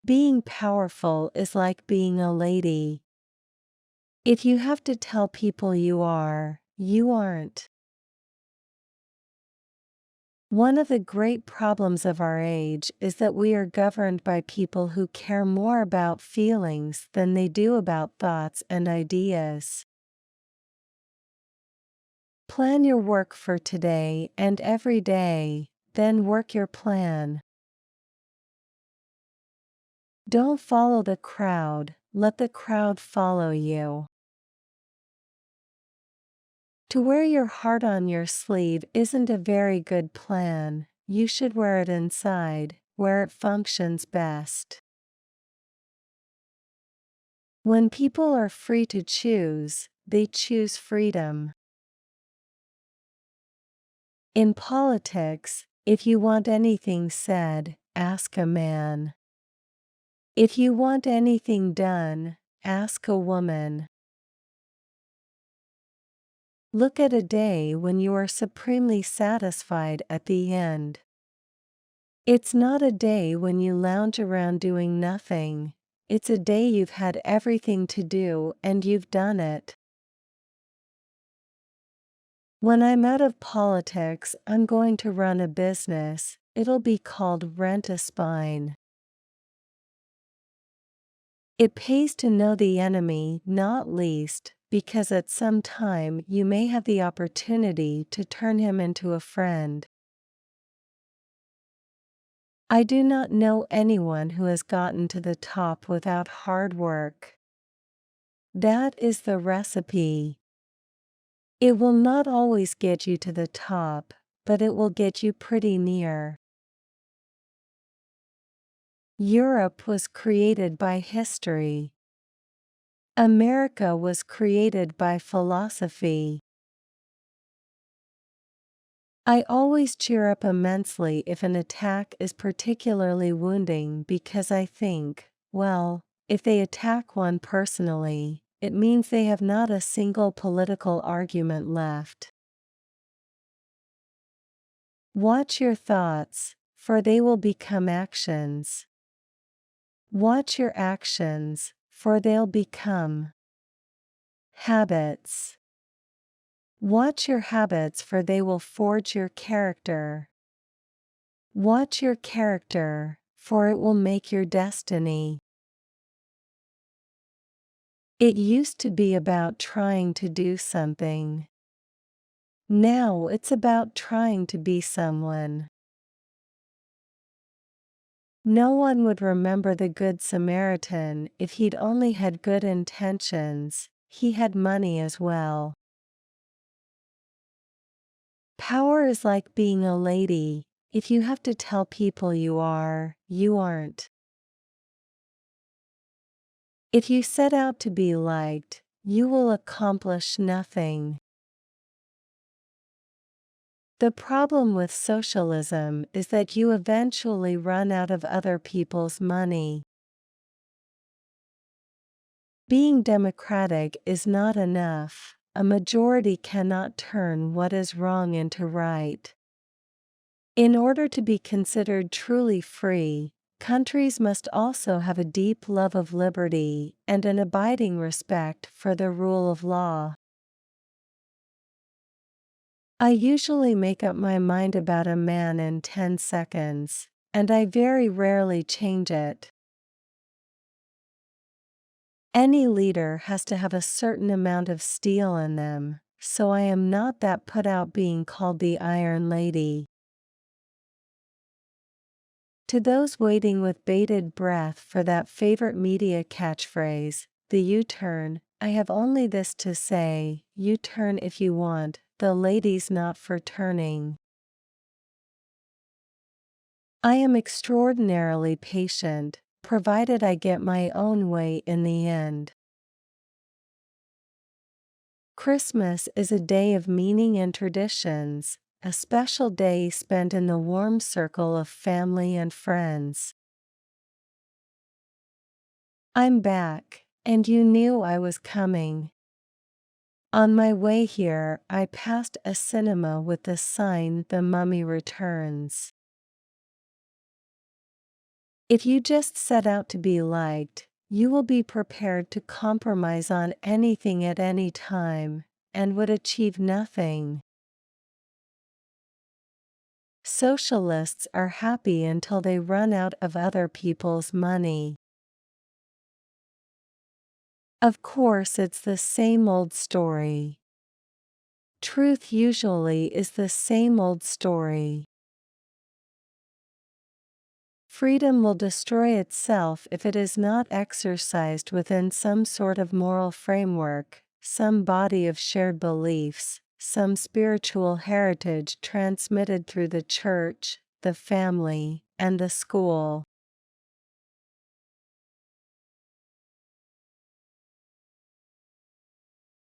Being powerful is like being a lady. If you have to tell people you are, you aren't. One of the great problems of our age is that we are governed by people who care more about feelings than they do about thoughts and ideas. Plan your work for today and every day, then work your plan. Don't follow the crowd, let the crowd follow you. To wear your heart on your sleeve isn't a very good plan. You should wear it inside, where it functions best. When people are free to choose, they choose freedom. In politics, if you want anything said, ask a man. If you want anything done, ask a woman. Look at a day when you are supremely satisfied at the end. It's not a day when you lounge around doing nothing. It's a day you've had everything to do and you've done it. When I'm out of politics, I'm going to run a business. It'll be called Rent a Spine. It pays to know the enemy, not least, because at some time you may have the opportunity to turn him into a friend. I do not know anyone who has gotten to the top without hard work. That is the recipe. It will not always get you to the top, but it will get you pretty near. Europe was created by history. America was created by philosophy. I always cheer up immensely if an attack is particularly wounding because I think, well, if they attack one personally, it means they have not a single political argument left. Watch your thoughts, for they will become actions. Watch your actions, for they'll become habits. Watch your habits, for they will forge your character. Watch your character, for it will make your destiny. It used to be about trying to do something. Now it's about trying to be someone. No one would remember the Good Samaritan if he'd only had good intentions. He had money as well. Power is like being a lady. If you have to tell people you are, you aren't. If you set out to be liked, you will accomplish nothing. The problem with socialism is that you eventually run out of other people's money. Being democratic is not enough. A majority cannot turn what is wrong into right. In order to be considered truly free, countries must also have a deep love of liberty and an abiding respect for the rule of law. I usually make up my mind about a man in 10 seconds, and I very rarely change it. Any leader has to have a certain amount of steel in them, so I am not that put out being called the Iron Lady. To those waiting with bated breath for that favorite media catchphrase, the U-turn, I have only this to say: you turn if you want, the lady's not for turning. I am extraordinarily patient, provided I get my own way in the end. Christmas is a day of meaning and traditions, a special day spent in the warm circle of family and friends. I'm back, and you knew I was coming. On my way here, I passed a cinema with the sign "The Mummy Returns." If you just set out to be liked, you will be prepared to compromise on anything at any time, and would achieve nothing. Socialists are happy until they run out of other people's money. Of course, it's the same old story. Truth usually is the same old story. Freedom will destroy itself if it is not exercised within some sort of moral framework, some body of shared beliefs, some spiritual heritage transmitted through the church, the family, and the school.